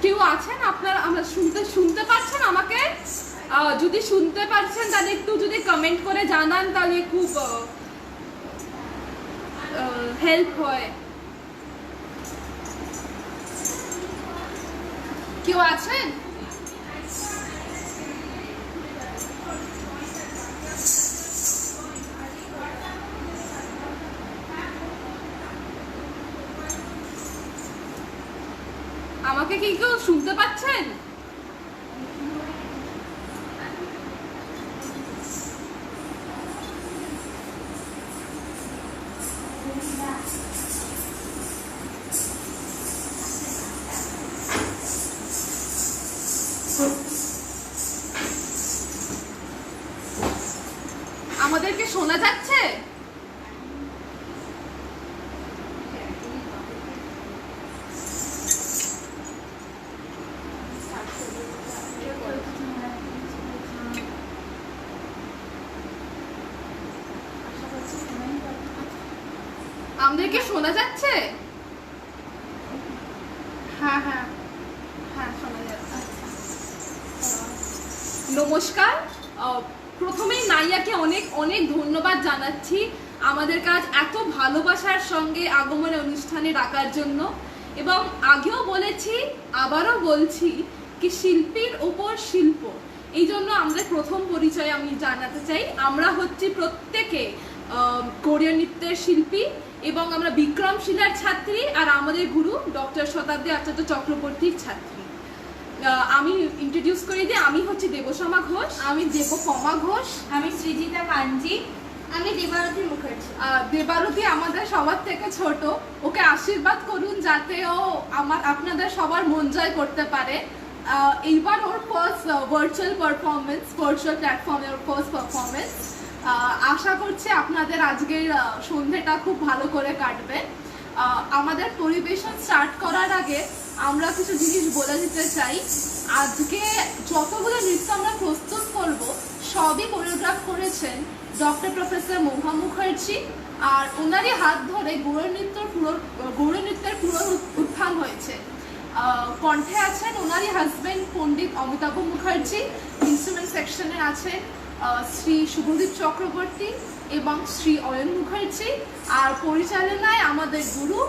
কেউ আছেন আপনারা? আমরা শুনতে পাচ্ছেন আমাকে? যদি শুনতে পাচ্ছেন তাহলে একটু যদি কমেন্ট করে জানান তাহলে খুব হেল্প হয়। কেউ আছেন? আমাকে কি কেউ শুনতে পাচ্ছেন? আমাদেরকে শোনা যাচ্ছে? আমাদেরকে শোনা যাচ্ছে? হ্যাঁ হ্যাঁ হ্যাঁ শোনা যাচ্ছে। নমস্কার। প্রথমেই নাইয়াকে অনেক অনেক ধন্যবাদ জানাচ্ছি আমাদের কাজ এত ভালোবাসার সঙ্গে আগমনের অনুষ্ঠানে ডাকার জন্য। এবং আগেও বলেছি, আবারও বলছি কি শিল্পীর ওপর শিল্প, এই জন্য আমাদের প্রথম পরিচয় আমি জানাতে চাই। আমরা হচ্ছি প্রত্যেকে কোরিয়ান নৃত্যের শিল্পী এবং আমরা বিক্রমশিলার ছাত্রী, আর আমাদের গুরু ডক্টর শতাব্দী আচার্য চক্রবর্তীর ছাত্রী। আমি ইন্ট্রোডিউস করে দিই, আমি হচ্ছি দেবসমা ঘোষ। আমি দেবকমা ঘোষ। আমি সৃজিতা কাঞ্জি। আমি দেবারতী মুখার্জি। দেবারতী আমাদের সবার থেকে ছোট, ওকে আশীর্বাদ করুন যাতে ও আপনাদের সবার মন জয় করতে পারে। এইবার ওর ফার্স্ট ভার্চুয়াল প্ল্যাটফর্মে ওর ফার্স্ট পারফরমেন্স। আশা করছি আপনাদের আজকের সন্ধ্যেটা খুব ভালো করে কাটবে। আমাদের পরিবেশন স্টার্ট করার আগে আমরা কিছু জিনিস বলে দিতে চাই। আজকে যতগুলো নৃত্য আমরা প্রস্তুত করব সবই কোরিওগ্রাফ করেছেন ডক্টর প্রফেসর মোহা মুখার্জি, আর ওনারই হাত ধরে গৌড় নৃত্যের পুরো উত্থান হয়েছে। কণ্ঠে আছেন ওনারই হাজবেন্ড পণ্ডিত অমিতাভ মুখার্জি, ইনস্ট্রুমেন্ট সেকশনে আছেন শ্রী শুভদীপ চক্রবর্তী এবং শ্রী অয়ন মুখার্জি, আর পরিচালনায় আমাদের গুরু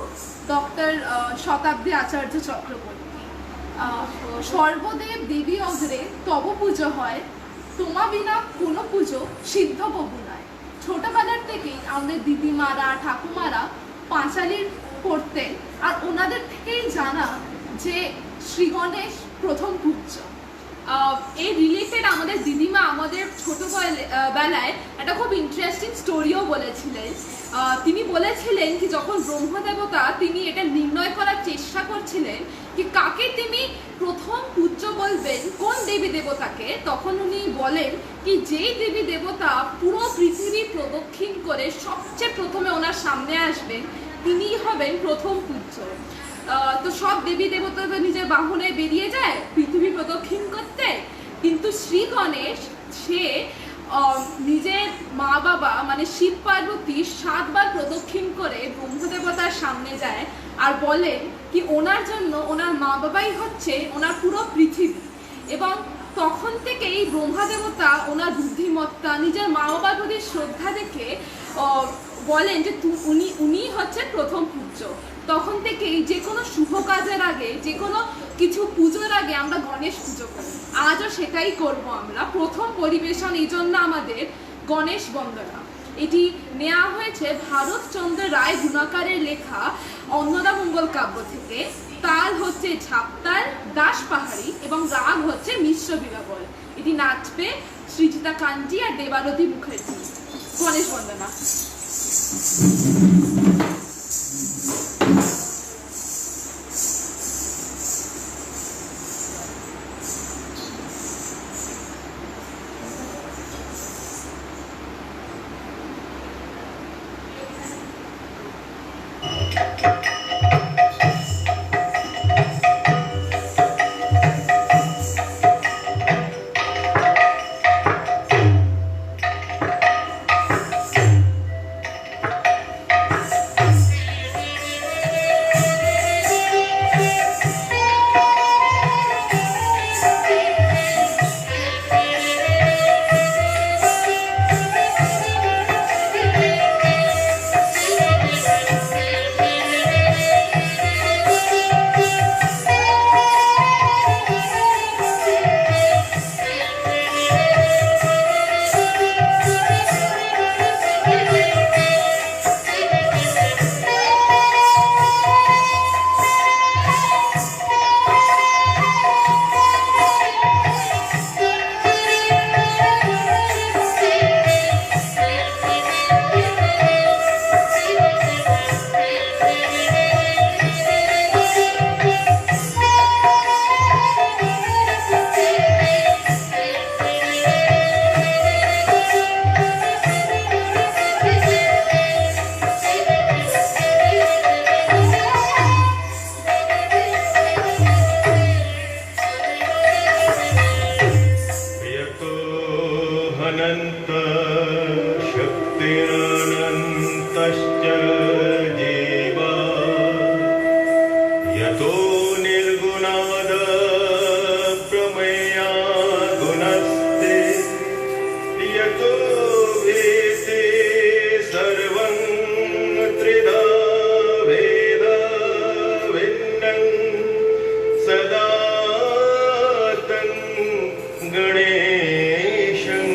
ডক্টর শতাব্দী আচার্য চক্রবর্তী। সর্বদেব দেবী অগ্রে তব পুজো হয়, তোমা বিনা কোনো পুজো সিদ্ধ প্রভু নয়। ছোটবেলার থেকেই আমাদের দিদিমারা ঠাকুমারা পাঁচালির পড়তেন, আর ওনাদের থেকেই জানা যে শ্রী গণেশ প্রথম পূজ্য। এই রিলেটেড আমাদের দিদিমা আমাদের ছোটবেলায় একটা খুব ইন্টারেস্টিং স্টোরিও বলেছিলেন। তিনি বলেছিলেন কি যখন ব্রহ্মদেবতা তিনি এটা নির্ণয় করার চেষ্টা করছিলেন কি কাকে তিনি প্রথম পূজ্য বলবেন, কোন দেবী দেবতাকে, তখন উনি বলেন কি যেই দেবী দেবতা পুরো পৃথিবী প্রদক্ষিণ করে সবচেয়ে প্রথমে ওনার সামনে আসবেন তিনিই হবেন প্রথম পূজ্য। তো সব দেবী দেবতা তো নিজের বাহনে বেরিয়ে যায় পৃথিবী প্রদক্ষিণ করতে, কিন্তু শ্রী গণেশ সে নিজের মা বাবা মানে শিব পার্বতী 7 বার প্রদক্ষিণ করে ব্রহ্মদেবতার সামনে যায় আর বলেন কি ওনার জন্য ওনার মা বাবাই হচ্ছে ওনার পুরো পৃথিবী। এবং তখন থেকেই ব্রহ্মদেবতা ওনার বুদ্ধিমত্তা নিজের মা বাবার প্রতি শ্রদ্ধা দেখে বলেন যে উনি হচ্ছে প্রথম পূজ্য। তখন থেকেই যে কোনো শুভ কাজের আগে যে কোনো কিছু পুজোর আগে আমরা গণেশ পুজো করি, আজও সেটাই করব আমরা। প্রথম পরিবেশন এই জন্য আমাদের গণেশ বন্দনা। এটি নেওয়া হয়েছে ভারতচন্দ্র রায় গুণাকারের লেখা অন্নদা মঙ্গল কাব্য থেকে। তাল হচ্ছে ঝাপতাল, দাস পাহাড়ি এবং রাগ হচ্ছে মিশ্র বিরাবল। এটি নাচবে সৃজিতা কাঞ্জি আর দেবারতী মুখার্জি। গণেশ বন্দনা। यतो निर्गुणाद प्रमेया गुणस्ते यतो भेते सर्वं त्रिधा भेद भिन्नं सदा तं गणेशं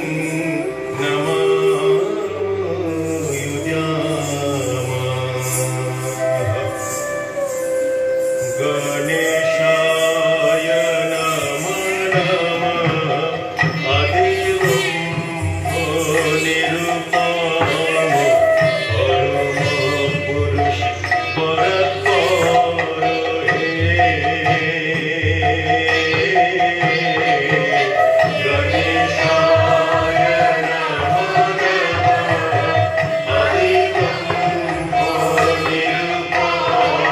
नमायुज्यामः गणेशाय नमः आदिवं निरुपामो परमपुरुष परत्पर हे गणेशाय नमः आदिवं निरुपामो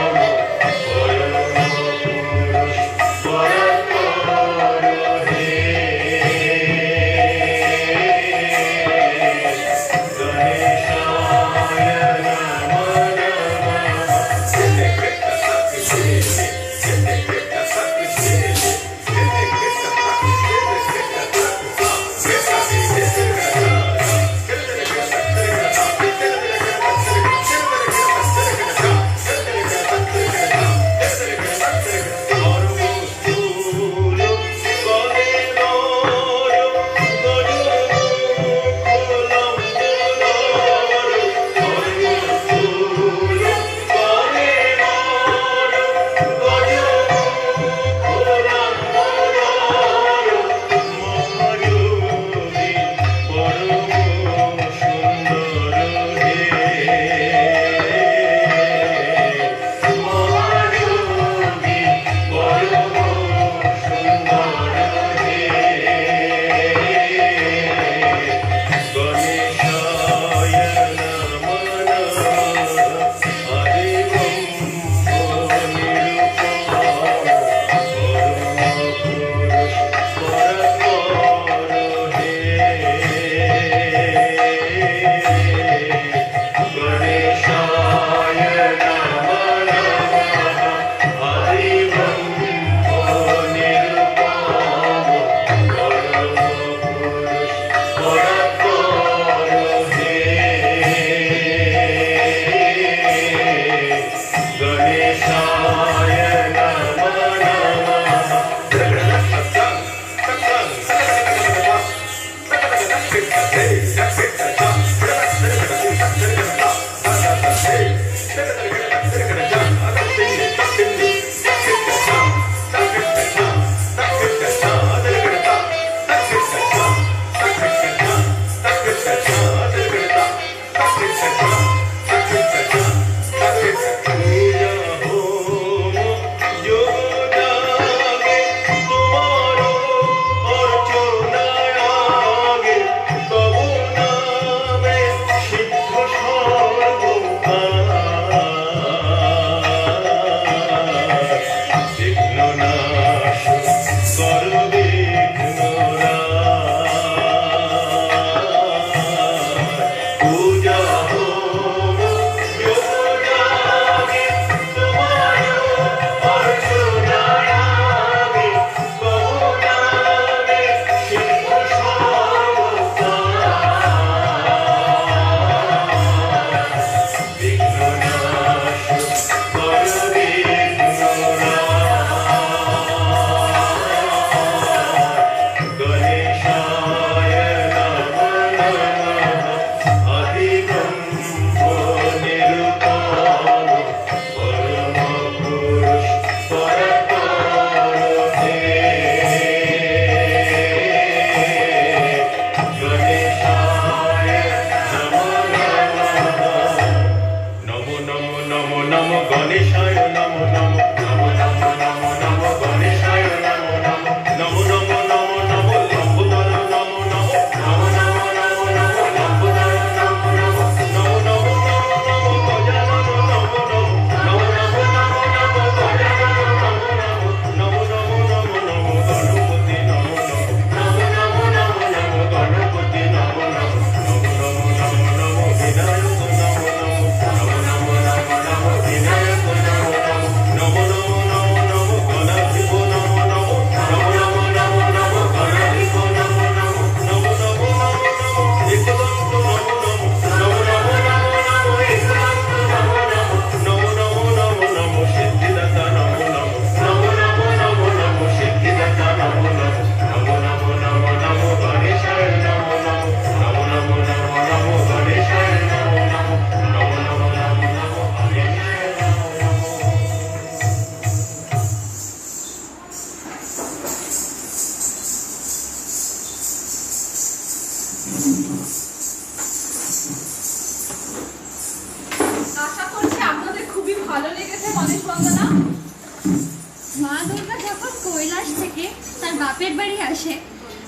মা দুর্গা যখন কৈলাস থেকে তার বাপের বাড়ি আসে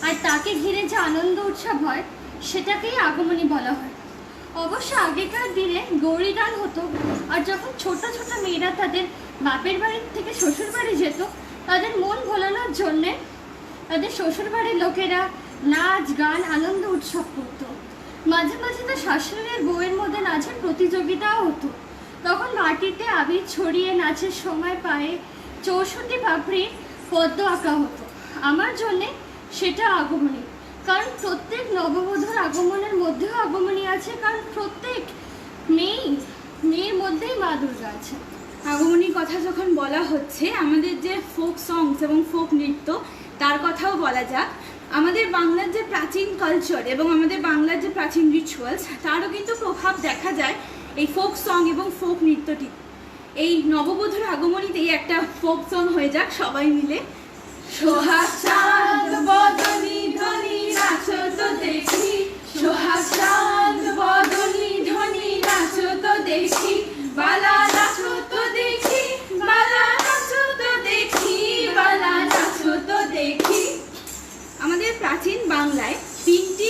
আর তাকে ঘিরে যে আনন্দ উৎসব হয় সেটাকেই আগমনী বলা হয়। অবশ্য আগেকার দিনে গৌরী গান হতো, আর যখন ছোট ছোট মেয়েরা তাদের বাপের বাড়ির থেকে শ্বশুর বাড়ি যেত তাদের মন ভোলানোর জন্যে তাদের শ্বশুর বাড়ির লোকেরা নাচ গান আনন্দ উৎসব করতো। মাঝে মাঝে তো শাশুড়ির বউয়ের মধ্যে নাচের প্রতিযোগিতাও হতো। তখন মাটিতে আবির ছড়িয়ে নাচের সময় পায়ে 64 পাপড়ির পদ্ম আঁকা হতো। আমার জন্যে সেটা আগমনী, কারণ প্রত্যেক নববধূর আগমনের মধ্যেও আগমনী আছে, কারণ প্রত্যেক মেয়ের মধ্যেই মা দুর্গা আছে। আগমনীর কথা যখন বলা হচ্ছে, আমাদের যে ফোক সংস এবং ফোক নৃত্য তার কথাও বলা যাক। আমাদের বাংলার যে প্রাচীন কালচার এবং আমাদের বাংলার যে প্রাচীন রিচুয়ালস তারও কিন্তু প্রভাব দেখা যায় এই ফোক সং এবং ফোক নৃত্যটি। এই নববধূর আগমনীতেই একটা ফোক সং হয়ে যাক সবাই মিলে। সোহাগ চাঁদ বদনি ধনি নাচো তো দেখি, সোহাগ চাঁদ বদনি ধনি নাচো তো দেখি, বালা নাচো তো দেখি, বালা নাচো তো দেখি, বালা নাচো তো দেখি। আমাদের প্রাচীন বাংলায় 3টি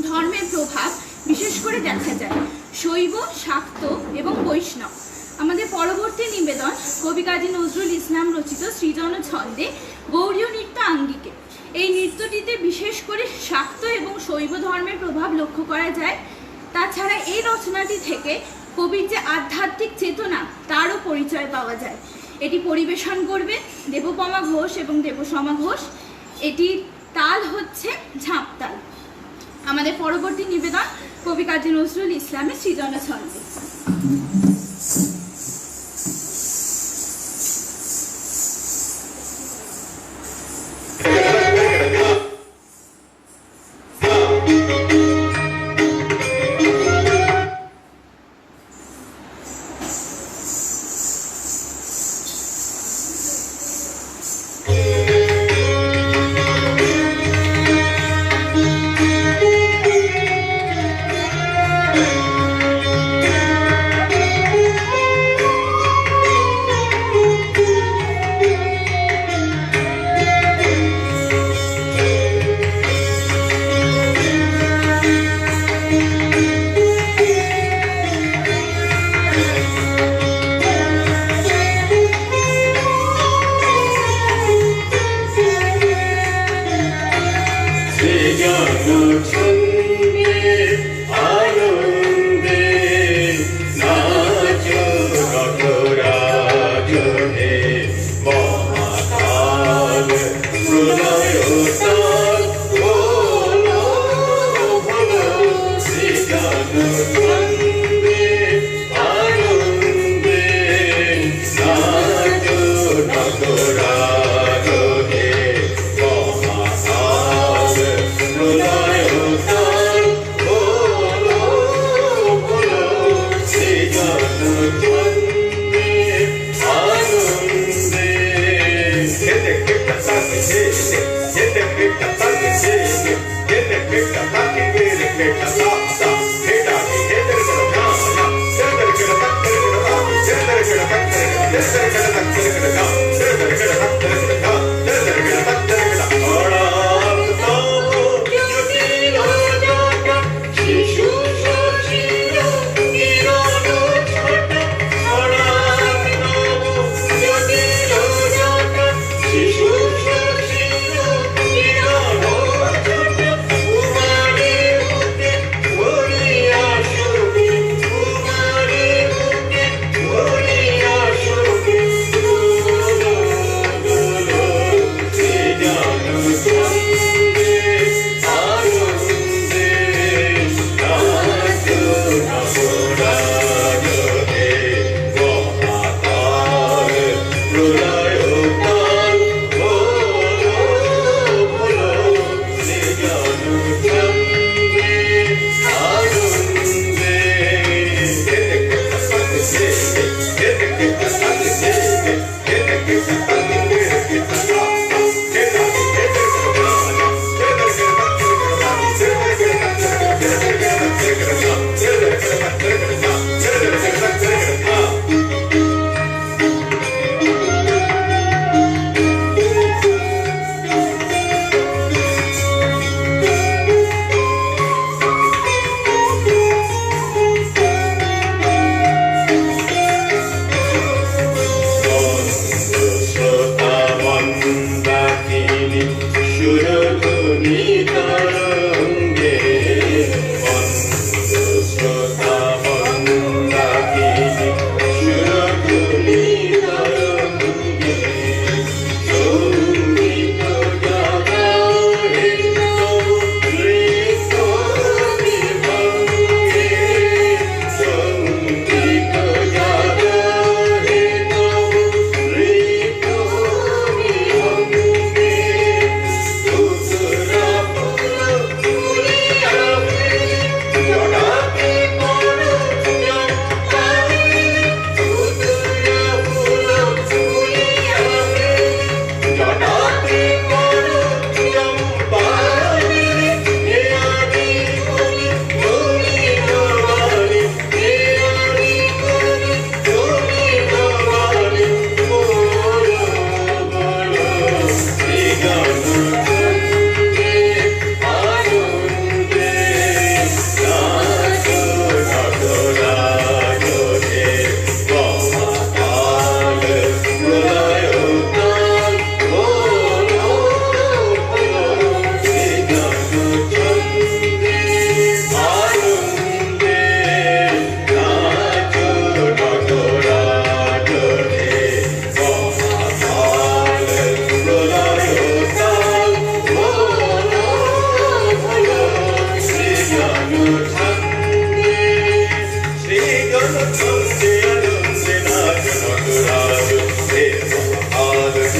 ধর্মের প্রভাব বিশেষ করে দেখা যায়, শৈব, শাক্ত এবং বৈষ্ণব। আমাদের পরবর্তী নিবেদন কবি কাজী নজরুল ইসলাম রচিত সৃজন ছন্দে গৌড়ীয় নৃত্য আঙ্গিকে। এই নৃত্যটিতে বিশেষ করে শাক্ত এবং শৈব ধর্মের প্রভাব লক্ষ্য করা যায়। তাছাড়া এই রচনাটি থেকে কবির যে আধ্যাত্মিক চেতনা তারও পরিচয় পাওয়া যায়। এটি পরিবেশন করবে দেবপমা ঘোষ এবং দেবসমা ঘোষ। এটির তাল হচ্ছে ঝাঁপ তাল। আমাদের পরবর্তী নিবেদন কবি কাজী নজরুল ইসলামের সৃজন ছন্দে।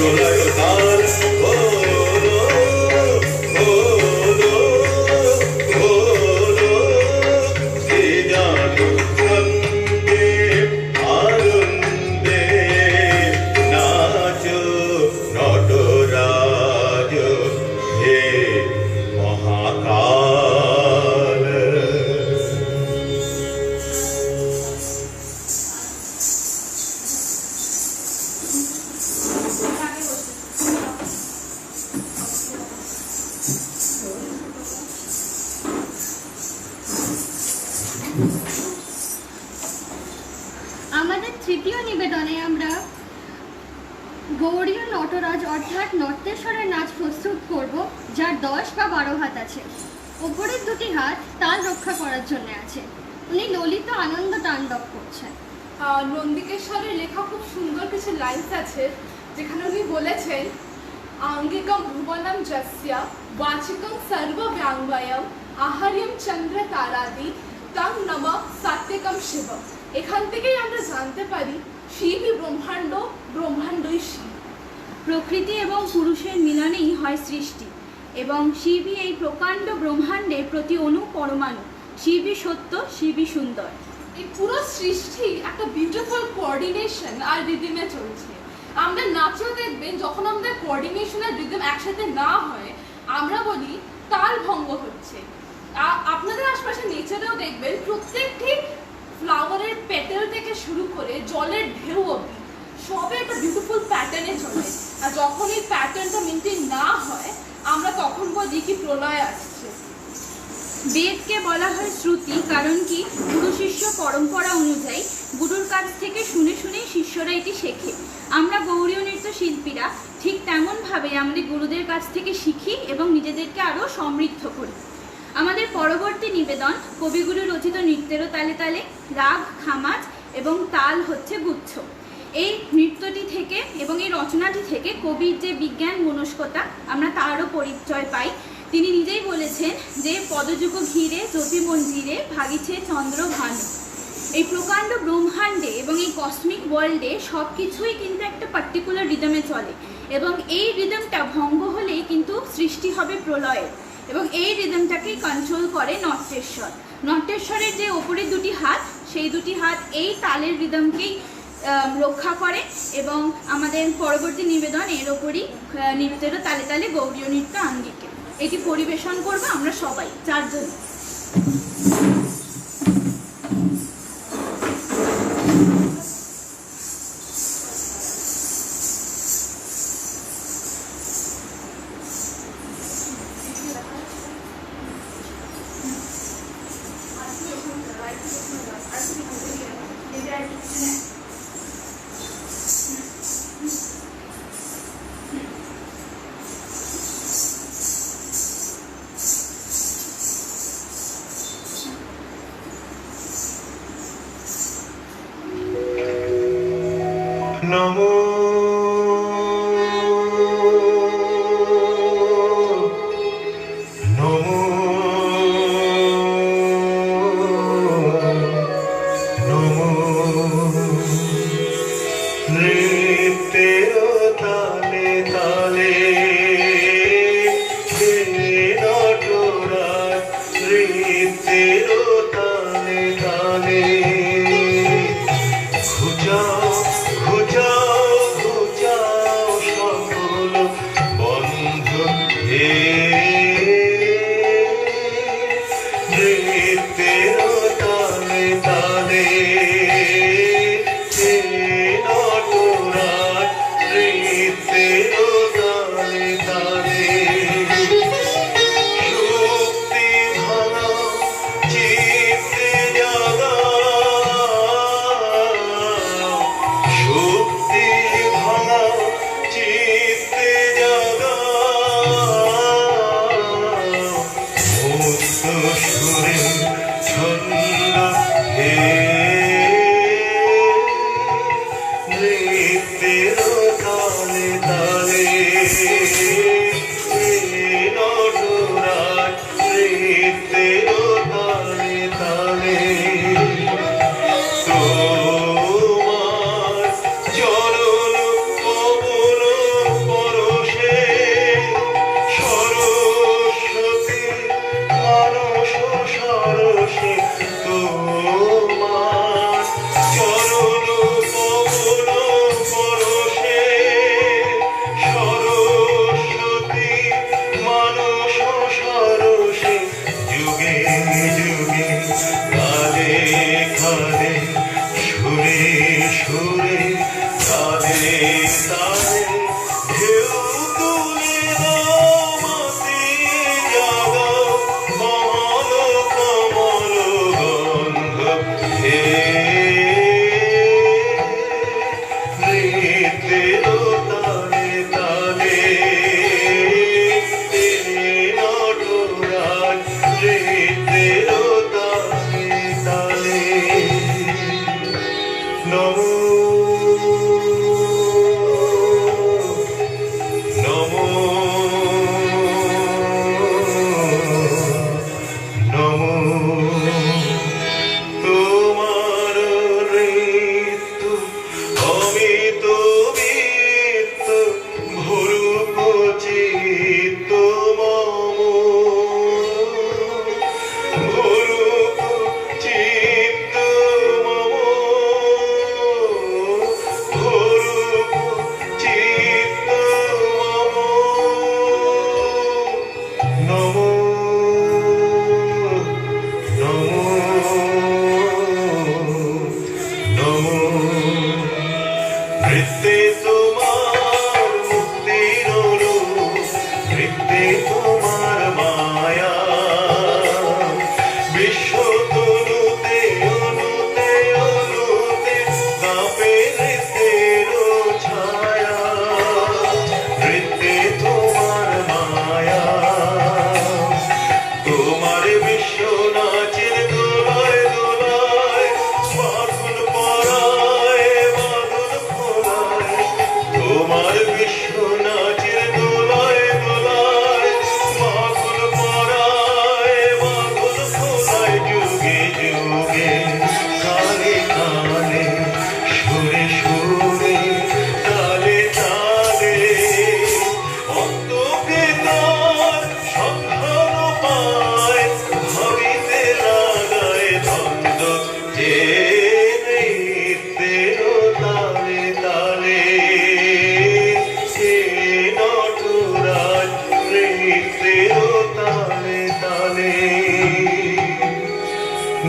দোলায় তাল বলো বলো বলো সে জাদু ছন্দে আনন্দে নাচো নটরাজ হে মহাকাল। আমাদের তৃতীয় নিবেদনে আমরা গৌড়ীয় নটরাজ অর্থাৎ নর্তেশ্বরের নাচ প্রস্তুত করব, যার 10 বা 12 হাত আছে। ওপরের দুটি হাত তাল রক্ষা করার জন্য আছে। উনি ললিত আনন্দ তাণ্ডব করছেন। নন্দিকেশ্বরের লেখা খুব সুন্দর কিছু লাইন্স আছে, যেখানে উনি বলেছেন আঙ্গিকম ভুবনম যস্যা বাচিকম সর্বব্যাঙ্গয়ম আহার্যম চন্দ্র তারাদি তং নমঃ সাত্বিকম শিব। এখান থেকেই আমরা জানতে পারি শিবই ব্রহ্মাণ্ড, ব্রহ্মাণ্ডই শিব। প্রকৃতি এবং পুরুষের মিলনেই হয় সৃষ্টি, এবং শিবই এই প্রকাণ্ড ব্রহ্মাণ্ডের প্রতি অণু পরমাণু। শিবই সত্য, শিবই সুন্দর। এই পুরো সৃষ্টি একটা বিউটিফুল কোঅর্ডিনেশন আর রিদিমে চলছে। আমরা নাচেও দেখবেন যখন আমাদের কোঅর্ডিনেশন আর রিদিম একসাথে না হয় আমরা বলি তাল ভঙ্গ হচ্ছে। আপনাদের আশপাশে নেচারেও দেখবেন প্রত্যেকটি ফ্লাওয়ারের পেটেল থেকে শুরু করে জলের ঢেউ অবধি সবে একটা বিউটিফুল প্যাটার্নে চলে। আর যখন এই প্যাটার্নটা মেনটেন না হয় আমরা তখন বলি কি প্রলয় আসছে। বেদকে বলা হয় শ্রুতি, কারণ কি গুরু শিষ্য পরম্পরা অনুযায়ী গুরুর কাছ থেকে শুনে শুনেই শিষ্যরা এটি শেখে। আমরা গৌড়ীয় নৃত্য শিল্পীরা ঠিক তেমনভাবে আমাদের গুরুদের কাছ থেকে শিখি এবং নিজেদেরকে আরও সমৃদ্ধ করি। আমাদের পরবর্তী নিবেদন কবিগুরু রচিত নৃত্যেরও তালে তালে, রাগ খামাজ এবং তাল হচ্ছে গুচ্ছ। এই নৃত্যটি থেকে এবং এই রচনাটি থেকে কবির যে বিজ্ঞান মনস্কতা আমরা তারও পরিচয় পাই। তিনি নিজেই বলেছেন যে পদযুগ ঘিরে জ্যোতিমঞ্জিরে ভাগিছে চন্দ্র ভানু। এই প্রকাণ্ড ব্রহ্মাণ্ডে এবং এই কসমিক ওয়ার্ল্ডে সব কিছুই কিন্তু একটা পার্টিকুলার রিদমে চলে, এবং এই রিদমটা ভঙ্গ হলেই কিন্তু সৃষ্টি হবে প্রলয়ের। এবং এই রিদমটাকেই কন্ট্রোল করে নর্তেশ্বর। নর্তেশ্বরের যে ওপরের দুটি হাত, সেই দুটি হাত এই তালের রিদমকেই রক্ষা করে। এবং আমাদের পরবর্তী নিবেদন এর ওপরই নৃত্যেরও তালে তালে গৌড়ীয় নৃত্য আঙ্গিকে। এটি পরিবেশন করব আমরা সবাই 4 জন। নমো নমো নমো নৃত্যের তালে তালে হে নটরাজ, নৃত্যের তালে তালে ঘুচাও ঘুচাও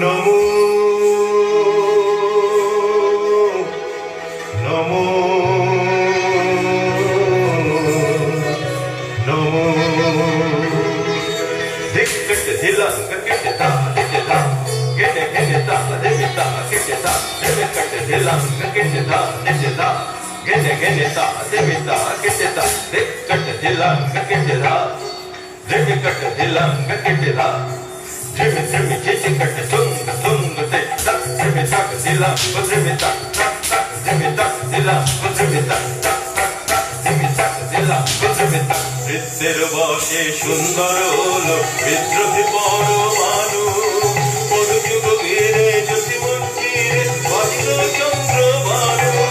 নমো নমো নমো দিক্কট দিলঙ্গ কিটতা কিটতা গেনে গেনেতা দেবিতা কিটতা দিক্কট দিলঙ্গ কিটতা কিটতা গেনে গেনেতা দেবিতা কিটতা দিক্কট দিলঙ্গ কিটতা দিক্কট দিলঙ্গ কিটতা Jimmy, Jimmy, Jimmy, cut the tongue, take that, Jimmy, tuck, Dilla, but Jimmy, tuck, Jimmy, tuck, Dilla, but Jimmy, tuck, Jimmy, tuck, Dilla, but Jimmy, tuck. বৃত্তের বসে সুন্দর হলো বিদ্রোহী পরমাণু পদযুগ ঘিরে জ্যোতি মন্দিরে বাজিল চন্দ্রবাণু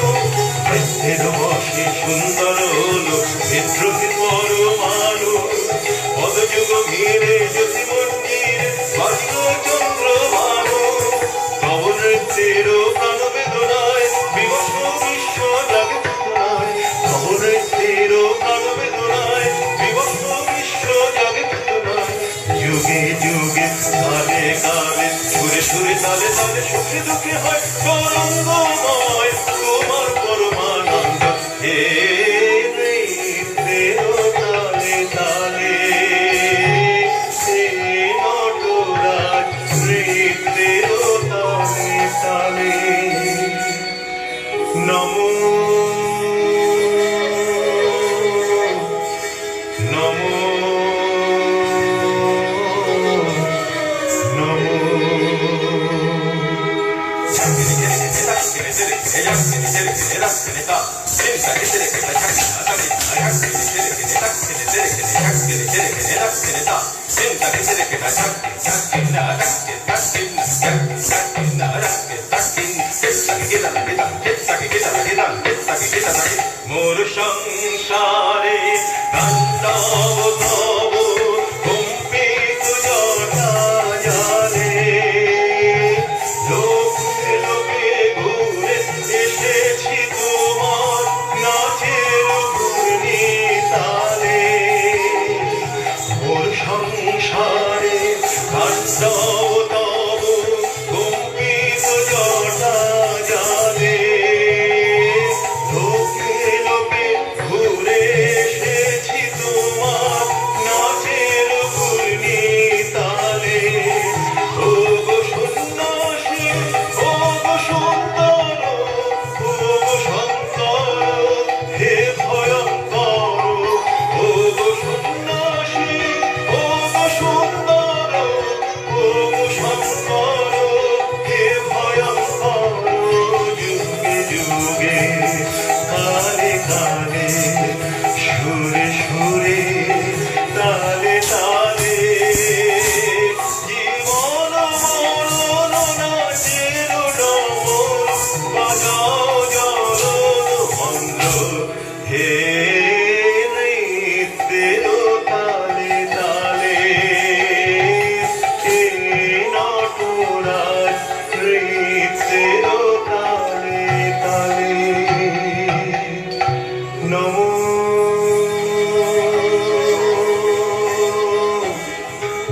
বৃত্তের বসে সুন্দর হলো বিদ্রোহী পরমাণু পদযুগ ঘিরে জ্যোতি মন্দিরে বাজিল চন্দ্রবাণু তব নৃত্যের প্রাণ বেদনায় বিবশ বিশ্ব জাগে চেতনায় তব নৃত্যের প্রাণ বেদনায় বিবশ বিশ্ব জাগে চেতনায় যুগে যুগে কালে কালে সুরে সুরে তালে তালে সুখে দুঃখে হয় তরঙ্গময় তোমার পরমানন্দ হে নৃত্যের তালে তালে হে নটরাজ নৃত্যের তালে তালে নমো নমো মোর সংসারে কান্দাব তব কম্পিত জটা জানে লোকে লোকে ঘুরে এসেছি তোমার নাচের ঘূর্ণি তালে মোর সংসারে কান্দাব তব কম্পিত জটা জানে লোকে লোকে ঘুরে এসেছি তোমার নাচের ঘূর্ণি তালে ও গো সন্ন্যাসী ও গো সুন্দর ও গো শঙ্কর হে ভয়ঙ্কর ও গো সন্ন্যাসী ও গো সুন্দর ও গো শঙ্কর হে ভয়ঙ্কর যুগে যুগে কালে কালে সুরে সুরে তালে তালে জীবন মরণ নাচের ডমর বাজাও জরণ মন্দ হে নৃত্যের তালে তালে হে নটরাজ নৃত্যের তালে তালে নমো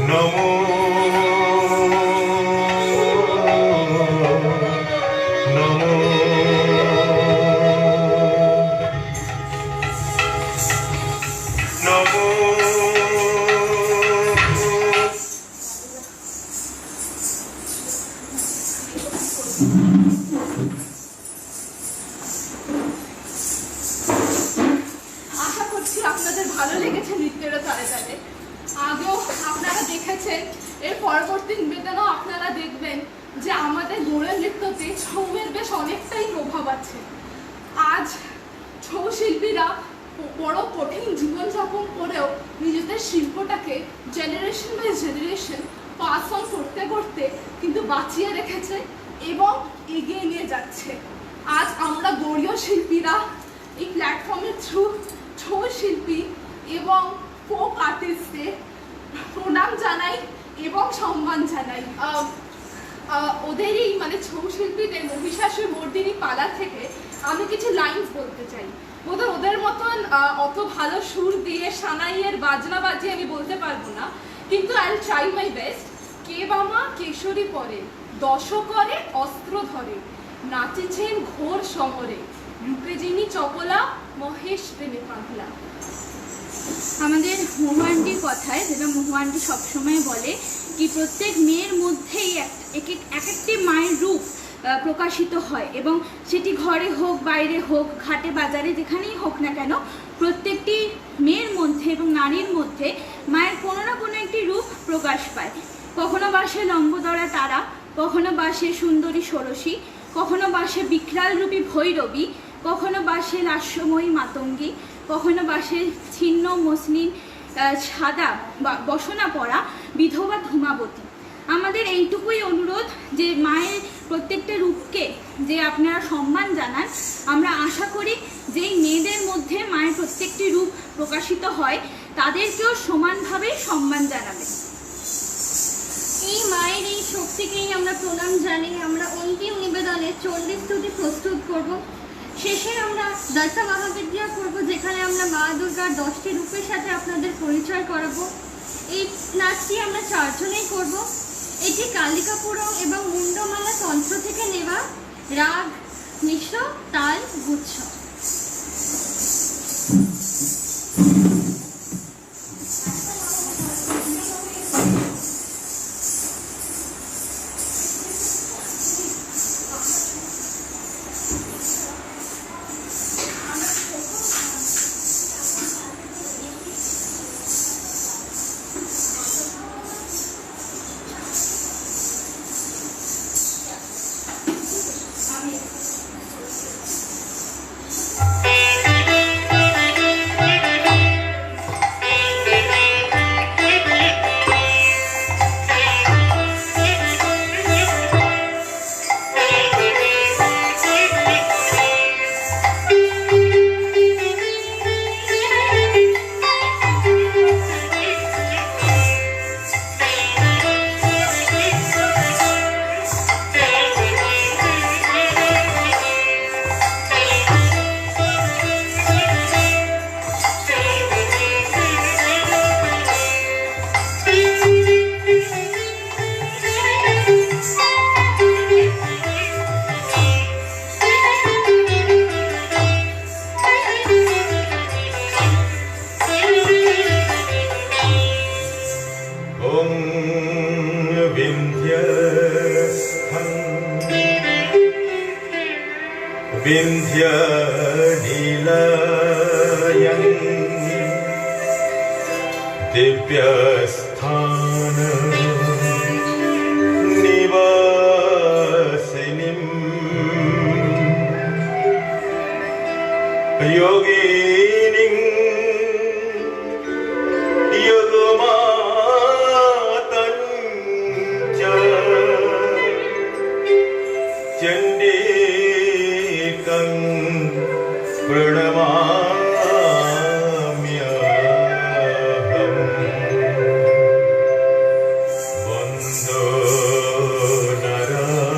নমো নমো নমো আশা করছি আপনাদের ভালো লেগেছে নৃত্যের তালে তালে। আগেও আপনারা দেখেছেন, এর পরবর্তী নিবেদনও আপনারা দেখবেন যে আমাদের গৌড়ের নৃত্যতে ছৌয়ের বেশ অনেকটাই প্রভাব আছে। আজ ছৌ শিল্পীরা বড় কঠিন জীবনযাপন করেও নিজেদের শিল্পটাকে generation by generation pass on করতে করতে কিন্তু বাঁচিয়ে রেখেছে এবং এগিয়ে নিয়ে যাচ্ছে। আজ আমরা গৌড়ীয় শিল্পীরা এই প্ল্যাটফর্মের থ্রু ছৌ শিল্পী এবং ফোক আর্টিস্টদের প্রণাম জানাই এবং সম্মান জানাই। ওদেরই মানে ছৌ শিল্পীদের মহিষাসুর মর্দিনী পালা থেকে আমি কিছু লাইনস বলতে চাই। বোধহয় ওদের মতন অত ভালো সুর দিয়ে সানাইয়ের বাজনা বাজিয়ে আমি বলতে পারবো না, কিন্তু I will try my best. কে বামা কেশরী পরে দশকরে অস্ত্র ধরে নাচেছেন ঘোর সমরে, রূপে যিনি চপলা মহেশ প্রেমে পাগলা। আমাদের মহুয়ানটির কথায়, যেটা মহুয়ানটি সবসময় বলে কি প্রত্যেক মেয়ের মধ্যেই এক একটি মায়ের রূপ প্রকাশিত হয়, এবং সেটি ঘরে হোক বাইরে হোক ঘাটে বাজারে যেখানেই হোক না কেন, প্রত্যেকটি মেয়ের মধ্যে এবং নারীর মধ্যে মায়ের কোনো না কোনো একটি রূপ প্রকাশ পায়। কখনো বাসে লম্বদরা তারা, কখনো বাসে সুন্দরী ষোড়শী, কখনো বাসে বিকরালরূপী ভৈরবী, কখনো বাসে লাস্যময়ী মাতঙ্গী, কখনো বাসে ছিন্ন মসলিন সাদা বসনা পরা বিধবা ধূমাবতী। আমাদের এইটুকুই অনুরোধ যে মায়ের প্রত্যেকটা রূপকে যে আপনারা সম্মান জানান। আমরা আশা করি যে এই মেয়েদের মধ্যে মায়ের প্রত্যেকটি রূপ প্রকাশিত হয় তাদেরকেও সমানভাবেই সম্মান জানাবেন। এই মায়ের এই শক্তিকেই আমরা প্রণাম জানিয়ে আমরা অন্তিম নিবেদনে চণ্ডী স্তুতি প্রস্তুত করব। শেষে আমরা দশা মহাবিদ্যা করব, যেখানে আমরা মা দুর্গার 10টি রূপের সাথে আপনাদের পরিচয় করাবো। এই নাচটি আমরা 4 জনেই করব। এটি কালিকাপুরম এবং মুন্ডমালা তন্ত্র থেকে নেওয়া, রাগ মিশ্র তাল গুচ্ছ। विंध्य नीलयं दिव्यस्थान निवासिनीं योगिनीं योगमातं च चण्डीकं प्रणमाम्यहम् वन्दो नारायणी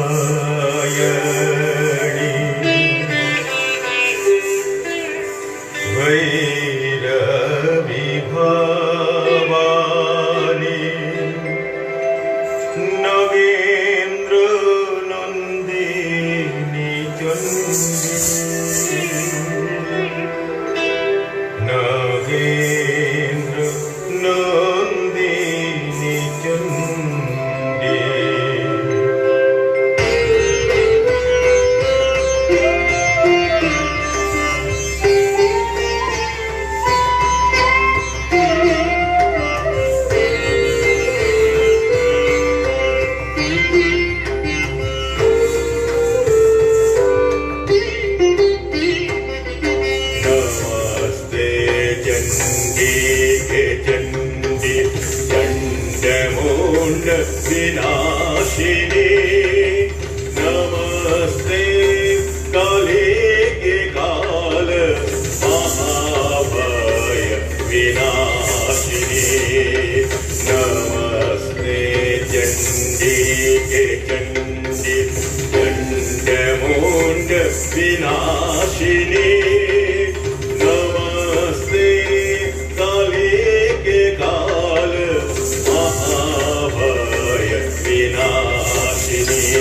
भैरवी भवानी नगेन्द्र नन्दिनी चण्डी नगेन्द्र नन्दिनी चण्डी नमस्ते चण्डी के चण्डी चण्डमुण्ड विनाशिनी नमस्ते काले के काल महाभय विनाशिनी नमस्ते चण्डी के चण्डी चण्डमुण्ड विनाशिनी नमस्ते काले के काल महाभय विनाशिनी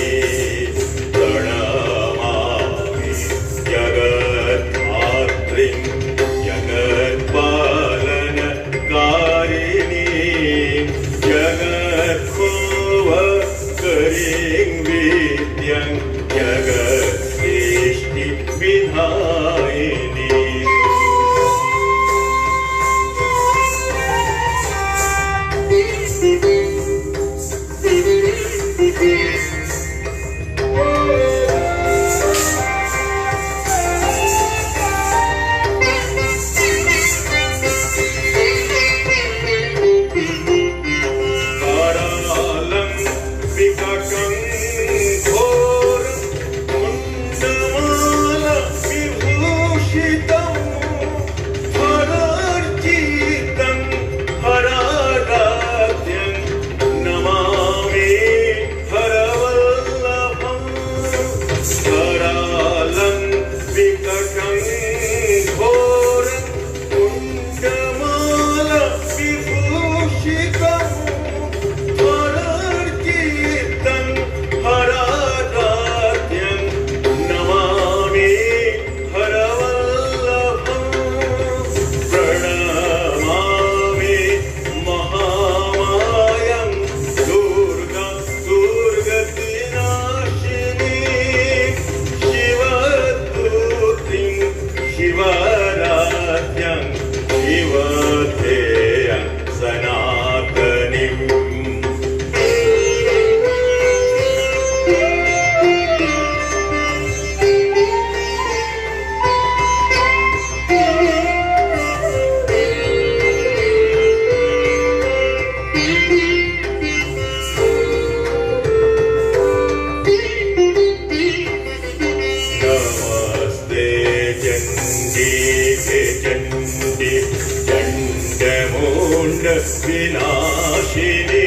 चण्डमुण्ड विनाशिनी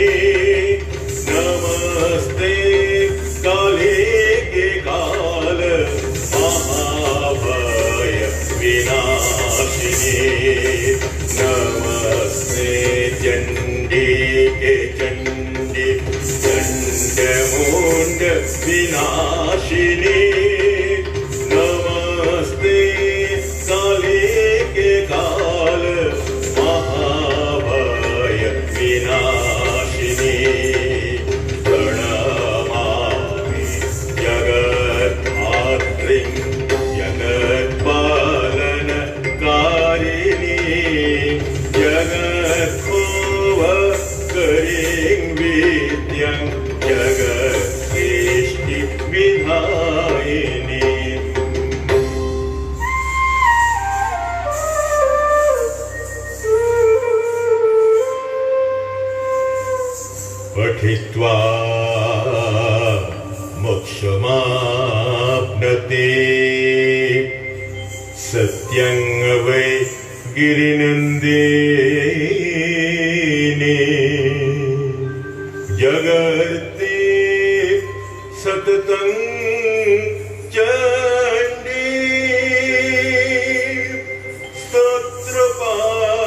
नमस्ते काले के काल महाभय विनाशिनी नमस्ते चण्डी के चण्डी चण्डमुण्ड विनाशिनी नमस्ते काले के काल महाभय विनाशिनी प्रणमामि जगद्धात्रीं जगत्पालनकारिणी जगत्कोवकरीं विद्यां जगत्सृष्टिविधायिनी पठित्वा मोक्षमाप्नोति सत्यं वै गिरिनन्दिनी जगति सततं चण्डी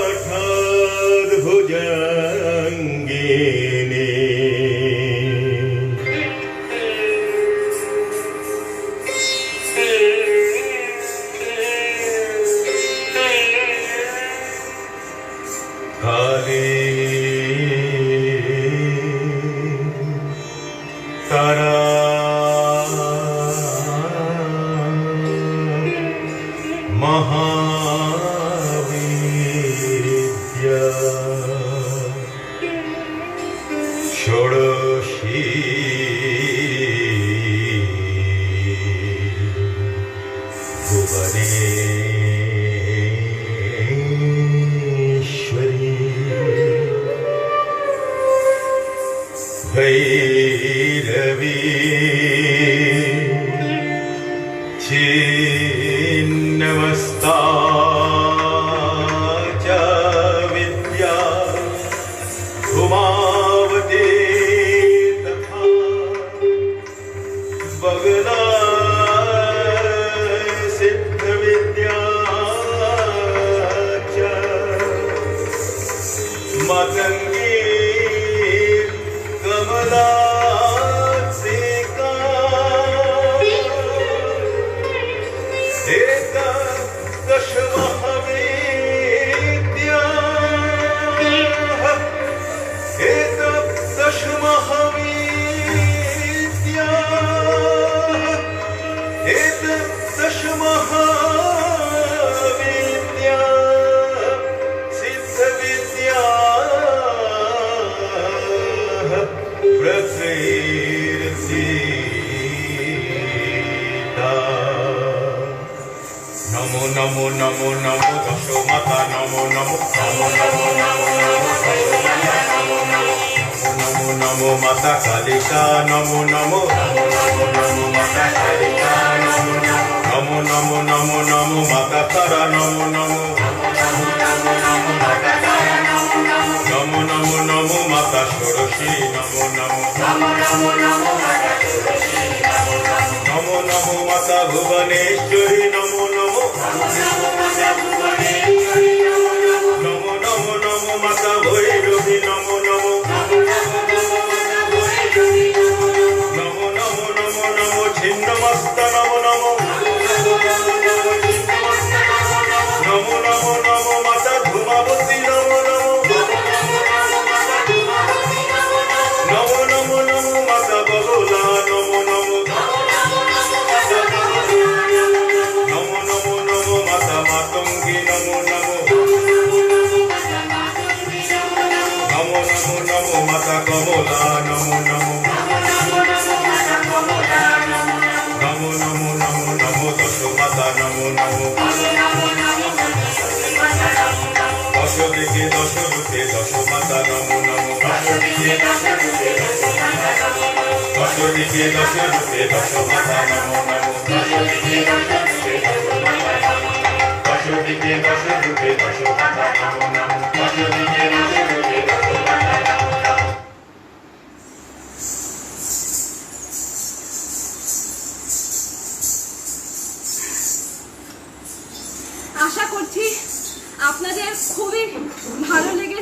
स्तोत्रपाठाद् भुजङ्गिनी काली तारा महाविद्या षोडशी भुवनेश्वरी भैरवी छिन्नमस्ता च विद्या उमावती तथा बगला सिद्धविद्या च मतंगी कमला नमो नमो नमो नमो दशो माता नमो नमो नमो नमो नमो नमो दशो माता नमो नमो नमो नमो माता कालिका नमो नमो नमो नमो नमो माता कालिका नमो नमो नमो नमो नमो माता तारा नमो नमो नमो नमो नमो माता तारा नमो नमो नमो नमो माता षोडशी नमो नमो नमो नमो नमो माता षोडशी नमो नमो नमो माता भुवनेश्वरी नमो नमो नमो नमो नमो माता भैरवी नमो नमो नमो नमो नमो नमो छिन्नमस्ता नमो नमो नमो नमो नमो माता धूमावती नमो नमो नमो नमो नमो माता बगला नमो नमो नमो नमो नमो माता मातंगी नमो नमो नमो नमो नमो माता कमला नमो नमो नमो नमो नमो नमो दशो माता नमो नमो दश दिके दश रूपे दश माता नमो नमो दश दिके दश रूपे दश माता नमो नमो दश दिके दश रूपे दश माता नमो नमो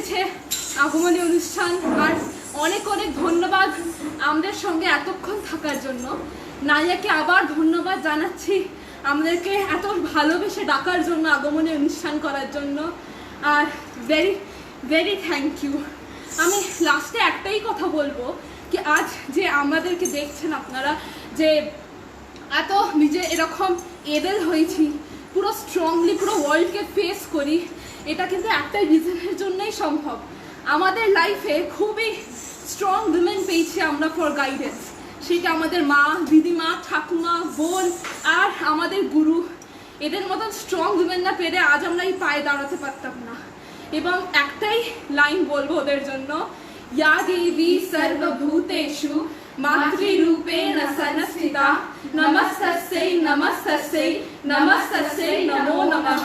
চলছে আগমনী অনুষ্ঠান। আর অনেক অনেক ধন্যবাদ আমাদের সঙ্গে এতক্ষণ থাকার জন্য। নাইয়াকে আবার ধন্যবাদ জানাচ্ছি আমাদেরকে এত ভালোবেসে ডাকার জন্য, আগমনী অনুষ্ঠান করার জন্য। আর ভেরি ভেরি থ্যাংক ইউ। আমি লাস্টে একটাই কথা বলবো কি আজ যে আমাদেরকে দেখছেন আপনারা, যে এত নিজে এরকম এবেল হয়েছি, পুরো স্ট্রংলি পুরো ওয়ার্ল্ডকে ফেস করি, এটা কিন্তু একটাই রিজনের জন্যই সম্ভব। আমাদের লাইফে খুবই স্ট্রং উইমেন পেয়েছি আমরা ফর গাইডেন্স। সেটা আমাদের মা, দিদিমা, ঠাকুমা, বোন আর আমাদের গুরু। এদের মতন স্ট্রং উইমেন না পেরে আজ আমরা এই পায়ে দাঁড়াতে পারতাম না। এবং একটাই লাইন বলবো ওদের জন্য, ইয়া দেবী সর্বভূতেষু মাতৃরূপেণ সংস্থিতা নমস্তস্যৈ নমস্তস্যৈ নমস্তস্যৈ নমো নমঃ।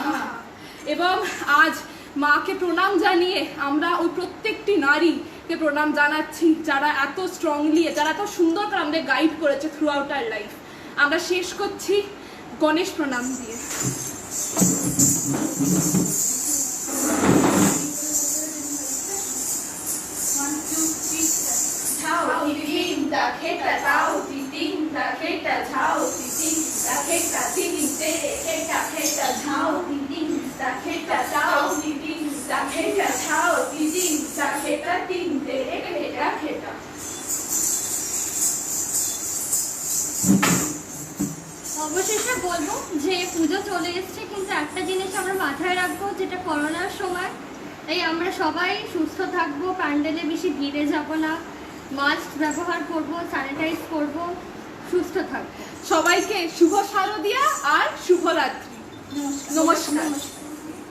এবং আজ মাকে প্রণাম জানিয়ে আমরা ওই প্রত্যেকটি নারীকে প্রণাম জানাচ্ছি যারা এত স্ট্রংলি, যারা এত সুন্দর করে আমাদের গাইড করেছে থ্রু আউট আওয়ার লাইফ। আমরা শেষ করছি গণেশ প্রণাম দিয়ে। অবশেষে বলবো যে পুজো চলে এসছে, কিন্তু একটা জিনিস আমরা মাথায় রাখবো, যেটা করোনার সময়, তাই আমরা সবাই সুস্থ থাকবো, প্যান্ডেলে বেশি ভিড়ে যাব না, মাস্ক ব্যবহার করব, স্যানিটাইজ করব, সুস্থ থাকবো। সবাইকে শুভ শারদিয়া আর শুভরাত্রি। নমস্কার।